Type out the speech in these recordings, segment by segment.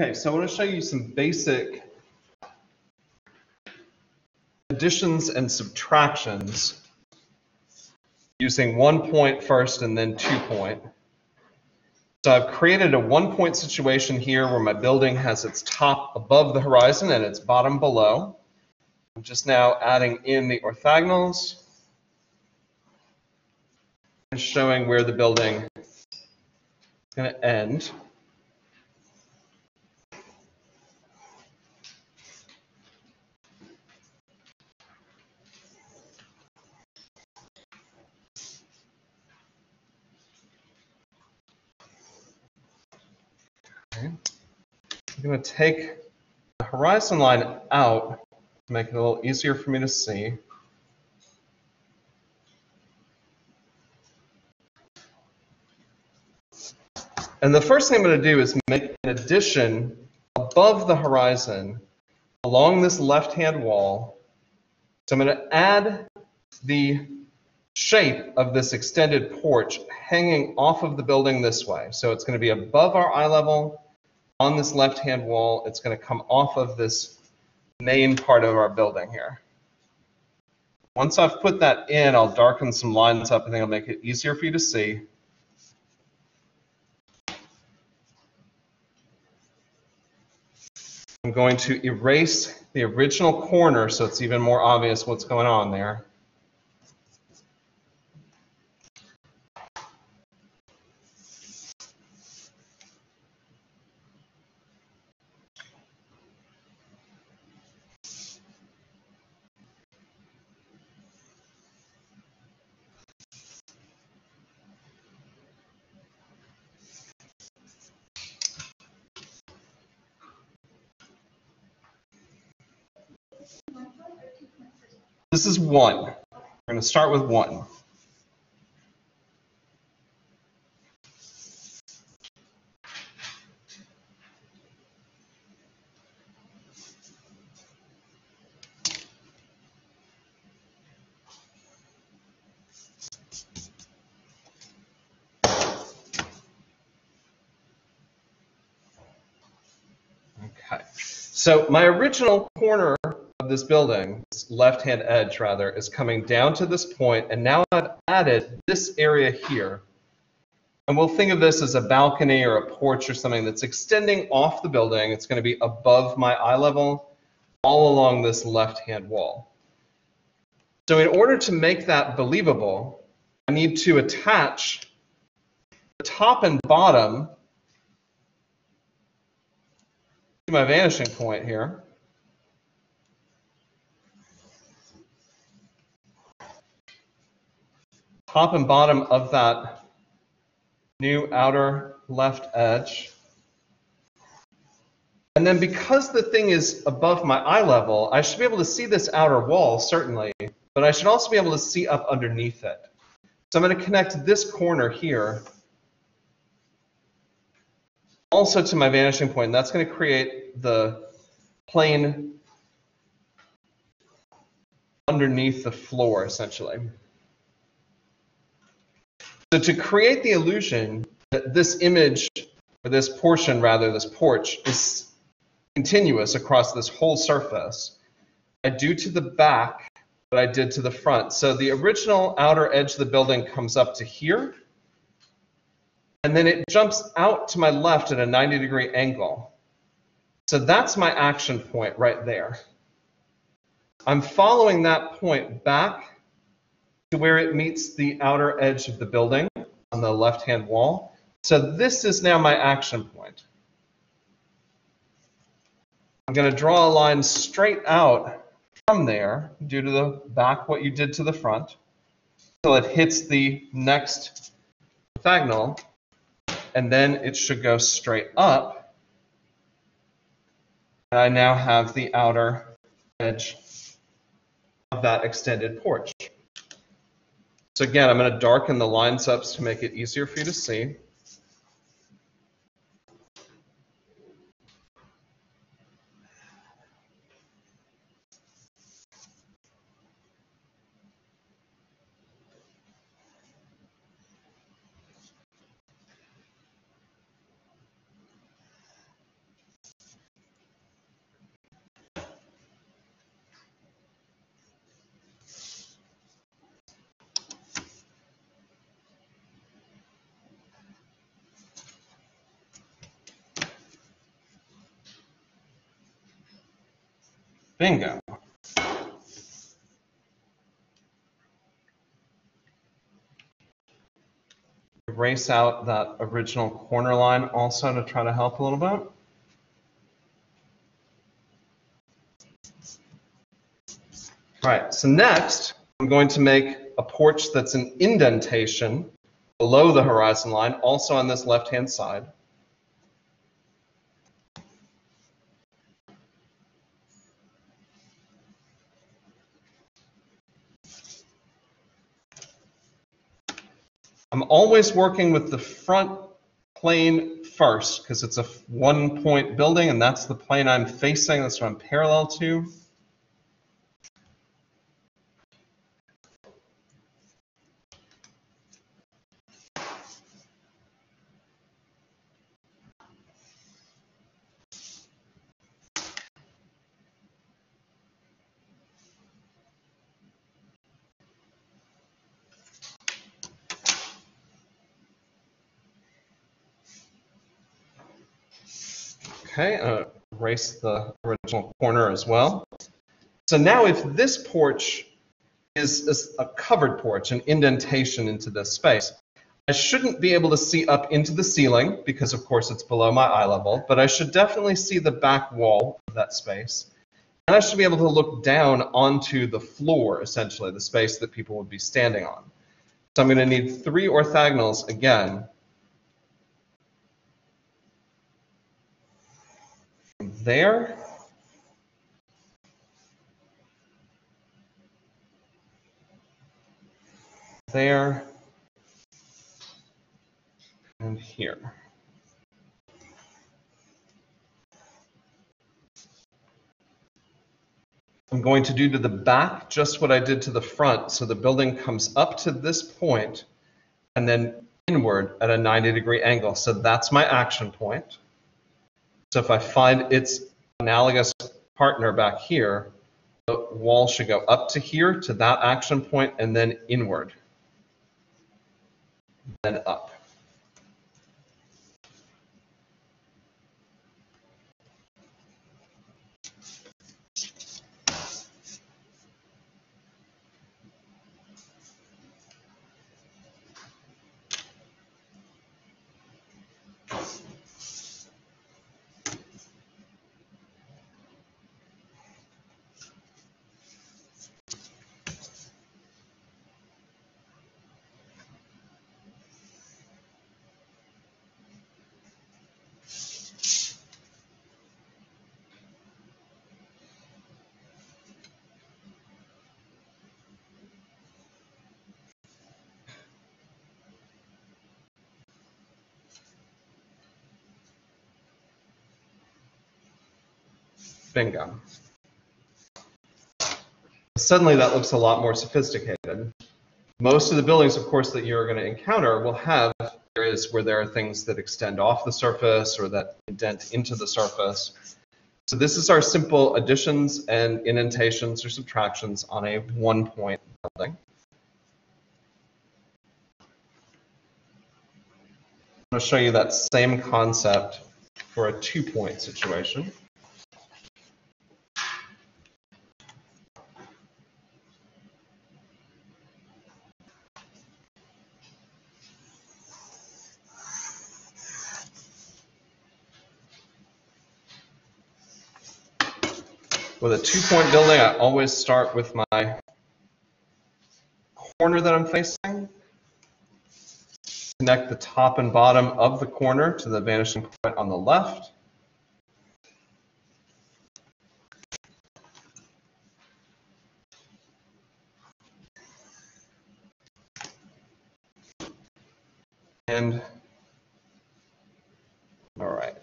Okay, so I want to show you some basic additions and subtractions using 1 point first and then 2 point. So I've created a 1 point situation here where my building has its top above the horizon and its bottom below. I'm just now adding in the orthogonals and showing where the building is going to end. Okay. I'm going to take the horizon line out to make it a little easier for me to see. And the first thing I'm going to do is make an addition above the horizon along this left-hand wall. So I'm going to add the shape of this extended porch hanging off of the building this way. So it's going to be above our eye level on this left-hand wall. It's going to come off of this main part of our building here. Once I've put that in, I'll darken some lines up. I think it'll make it easier for you to see. I'm going to erase the original corner so it's even more obvious what's going on there. This is 1. We're going to start with 1. Okay. So my original corner of this building, this left-hand edge rather, is coming down to this point, and now I've added this area here. And we'll think of this as a balcony or a porch or something that's extending off the building. It's going to be above my eye level all along this left-hand wall. So in order to make that believable, I need to attach the top and bottom to my vanishing point here. Top and bottom of that new outer left edge. And then because the thing is above my eye level, I should be able to see this outer wall, certainly, but I should also be able to see up underneath it. So I'm going to connect this corner here also to my vanishing point, and that's going to create the plane underneath the floor, essentially. So to create the illusion that this image, or this portion rather, this porch, is continuous across this whole surface, I do to the back what I did to the front. So the original outer edge of the building comes up to here, and then it jumps out to my left at a 90-degree angle. So that's my action point right there. I'm following that point back to where it meets the outer edge of the building on the left-hand wall. So this is now my action point. I'm going to draw a line straight out from there, due to the back what you did to the front, until it hits the next orthogonal, and then it should go straight up. And I now have the outer edge of that extended porch. So again, I'm going to darken the lines up to make it easier for you to see. Bingo. Erase out that original corner line also to try to help a little bit. All right, so next I'm going to make a porch that's an indentation below the horizon line, also on this left-hand side. I'm always working with the front plane first because it's a one-point building and that's the plane I'm facing, that's what I'm parallel to. Okay, erase the original corner as well. So now if this porch is a covered porch, an indentation into this space, I shouldn't be able to see up into the ceiling because of course it's below my eye level, but I should definitely see the back wall of that space. And I should be able to look down onto the floor, essentially, the space that people would be standing on. So I'm going to need 3 orthogonals again. There. There. And here. I'm going to do to the back just what I did to the front. So the building comes up to this point and then inward at a 90-degree angle. So that's my action point. So if I find its analogous partner back here, the wall should go up to here to that action point and then inward, then up. Bingo. Suddenly that looks a lot more sophisticated. Most of the buildings, of course, that you're going to encounter will have areas where there are things that extend off the surface or that indent into the surface. So this is our simple additions and indentations or subtractions on a one-point building. I'm going to show you that same concept for a two-point situation. With a two-point building, I always start with my corner that I'm facing. Connect the top and bottom of the corner to the vanishing point on the left. And, all right.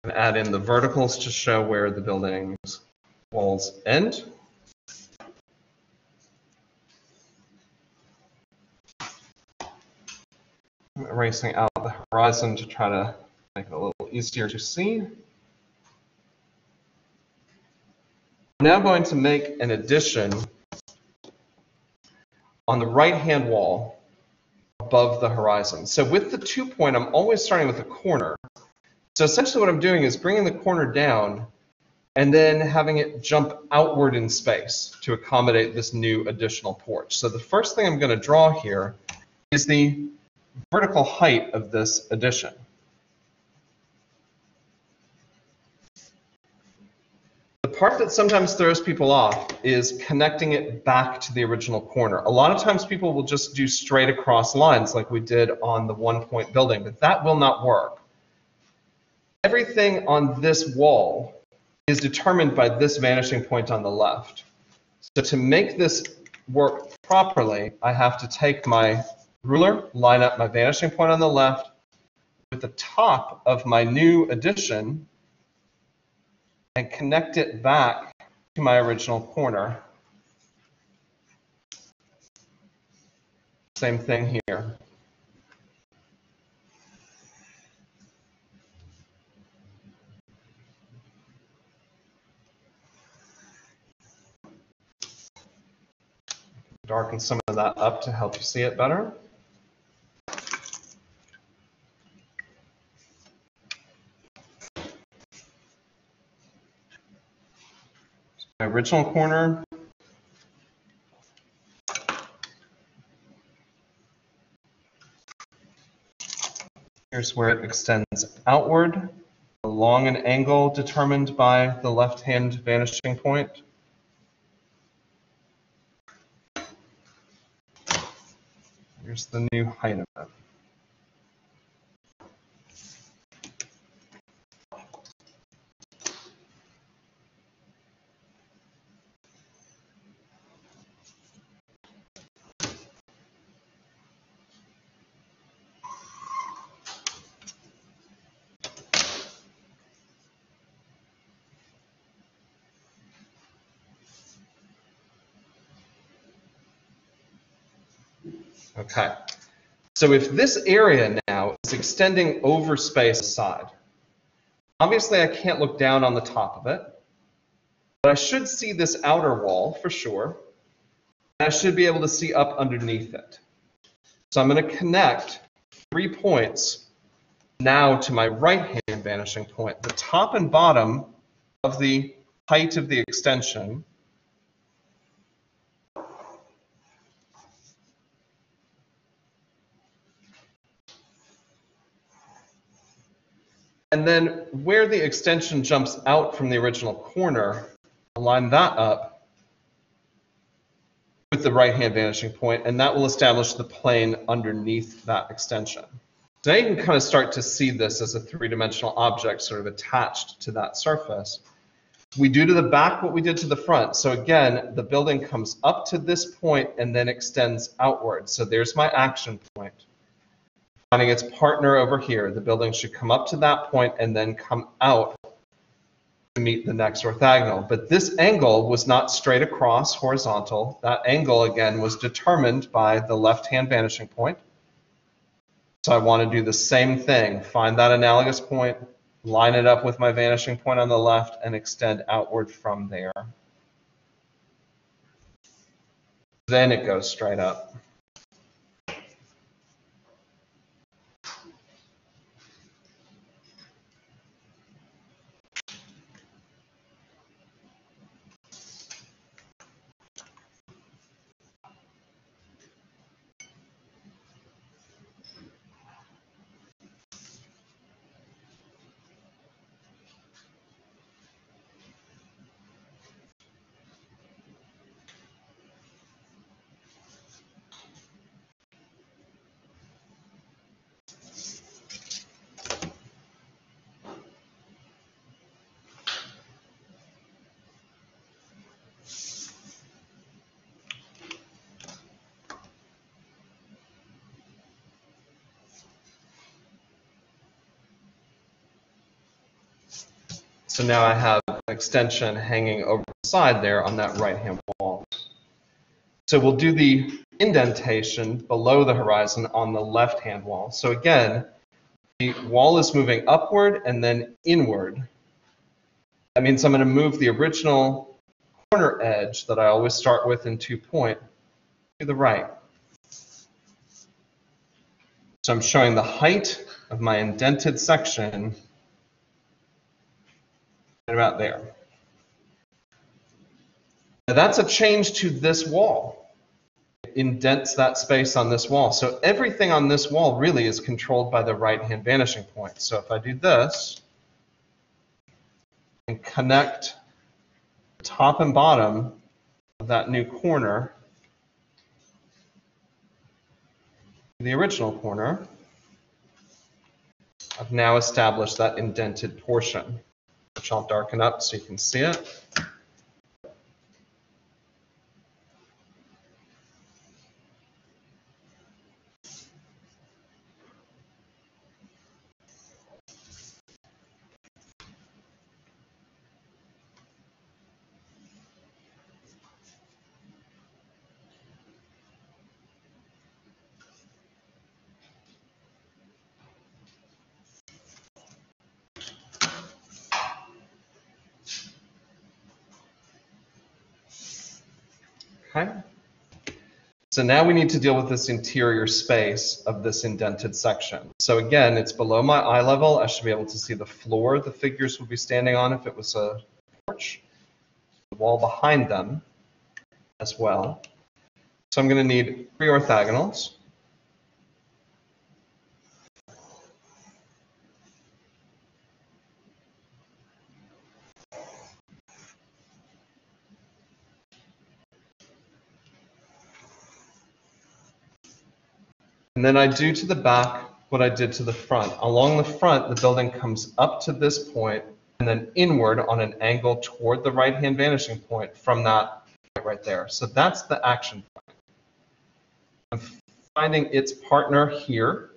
And add in the verticals to show where the building's walls end. I'm erasing out the horizon to try to make it a little easier to see. I'm now going to make an addition on the right-hand wall above the horizon. So with the 2 point, I'm always starting with a corner. So essentially what I'm doing is bringing the corner down and then having it jump outward in space to accommodate this new additional porch. So the first thing I'm going to draw here is the vertical height of this addition. The part that sometimes throws people off is connecting it back to the original corner. A lot of times people will just do straight across lines like we did on the 1 point building, but that will not work. Everything on this wall is determined by this vanishing point on the left. So to make this work properly, I have to take my ruler, line up my vanishing point on the left with the top of my new addition, and connect it back to my original corner. Same thing here. Darken some of that up to help you see it better. My original corner. Here's where it extends outward along an angle determined by the left-hand vanishing point. Here's the new height of it. Okay, so if this area now is extending over space aside, obviously I can't look down on the top of it, but I should see this outer wall for sure, and I should be able to see up underneath it. So I'm going to connect 3 points now to my right-hand vanishing point, the top and bottom of the height of the extension. And then where the extension jumps out from the original corner, align that up with the right-hand vanishing point, and that will establish the plane underneath that extension. So now you can kind of start to see this as a three-dimensional object sort of attached to that surface. We do to the back what we did to the front. So again, the building comes up to this point and then extends outward. So there's my action point. Finding its partner over here, the building should come up to that point and then come out to meet the next orthogonal. But this angle was not straight across horizontal. That angle, again, was determined by the left-hand vanishing point. So I want to do the same thing. Find that analogous point, line it up with my vanishing point on the left, and extend outward from there. Then it goes straight up. So now I have an extension hanging over the side there on that right-hand wall. So we'll do the indentation below the horizon on the left-hand wall. So again, the wall is moving upward and then inward. That means I'm going to move the original corner edge that I always start with in 2 point to the right. So I'm showing the height of my indented section right about there. Now that's a change to this wall. It indents that space on this wall. So everything on this wall really is controlled by the right-hand vanishing point. So if I do this and connect the top and bottom of that new corner to the original corner, I've now established that indented portion, which I'll darken up so you can see it. Okay. So now we need to deal with this interior space of this indented section. So again, it's below my eye level. I should be able to see the floor the figures would be standing on if it was a porch, the wall behind them as well. So I'm going to need 3 orthogonals. And then I do to the back what I did to the front. Along the front, the building comes up to this point and then inward on an angle toward the right-hand vanishing point from that point right there. So that's the action point. I'm finding its partner here.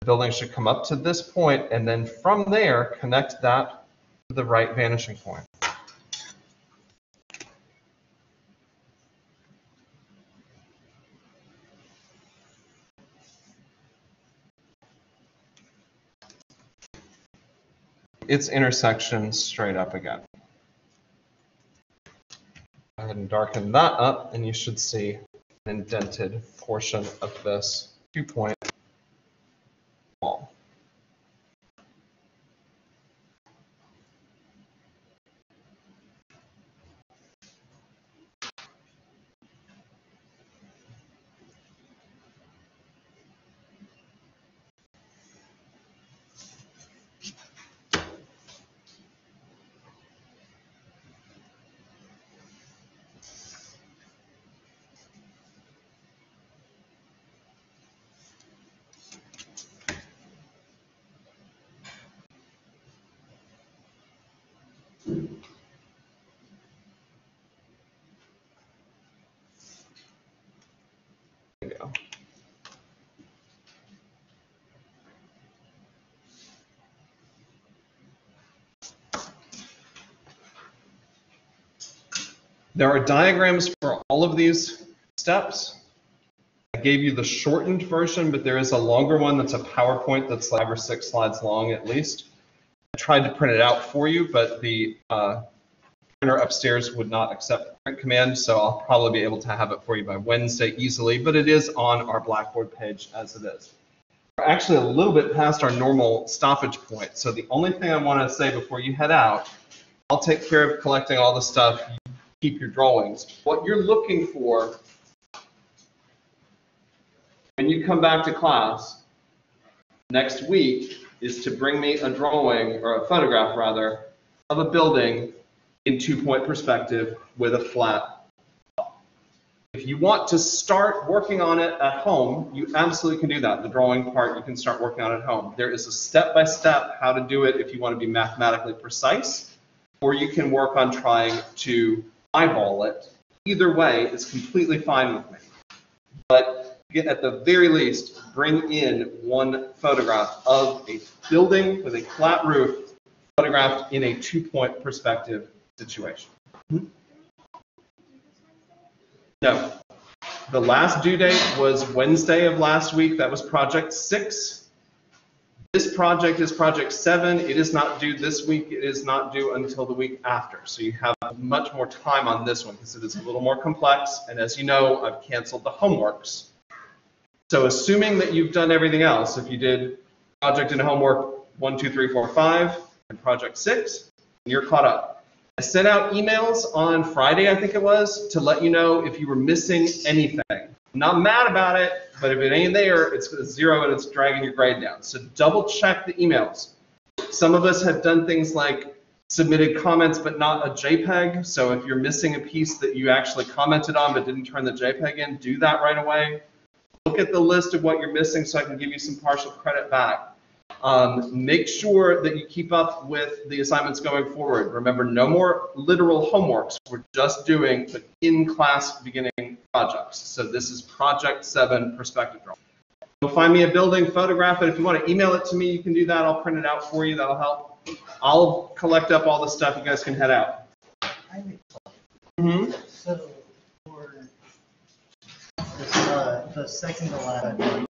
The building should come up to this point and then from there connect that to the right vanishing point. Its intersection straight up again. Go ahead and darken that up and you should see an indented portion of this 2-point wall. There you go. There are diagrams for all of these steps. I gave you the shortened version, but there is a longer one that's a PowerPoint that's 5 or 6 slides long at least. I tried to print it out for you, but the printer upstairs would not accept print command, so I'll probably be able to have it for you by Wednesday easily, but it is on our Blackboard page as it is. We're actually a little bit past our normal stoppage point, so the only thing I want to say before you head out, I'll take care of collecting all the stuff. You keep your drawings. What you're looking for when you come back to class next week is to bring me a drawing, or a photograph rather, of a building in 2-point perspective with a flat top. If you want to start working on it at home, you absolutely can do that. The drawing part you can start working on at home. There is a step-by-step how to do it if you want to be mathematically precise, or you can work on trying to eyeball it. Either way is completely fine with me. But at the very least, bring in one photograph of a building with a flat roof photographed in a 2-point perspective situation. No. The last due date was Wednesday of last week. That was project 6. This project is project 7. It is not due this week. It is not due until the week after. So you have much more time on this one because it is a little more complex. And as you know, I've canceled the homeworks. So assuming that you've done everything else, if you did project and homework 1, 2, 3, 4, 5, and project 6, you're caught up. I sent out emails on Friday, I think it was, to let you know if you were missing anything. I'm not mad about it, but if it ain't there, it's 0 and it's dragging your grade down. So double check the emails. Some of us have done things like submitted comments but not a JPEG. So if you're missing a piece that you actually commented on but didn't turn the JPEG in, do that right away. Look at the list of what you're missing so I can give you some partial credit back. Make sure that you keep up with the assignments going forward. Remember, no more literal homeworks. We're just doing the in-class beginning projects. So this is project 7 perspective drawing. Go find me a building, photograph it. If you want to email it to me, you can do that. I'll print it out for you. That'll help. I'll collect up all the stuff. You guys can head out. So for this, the second to last,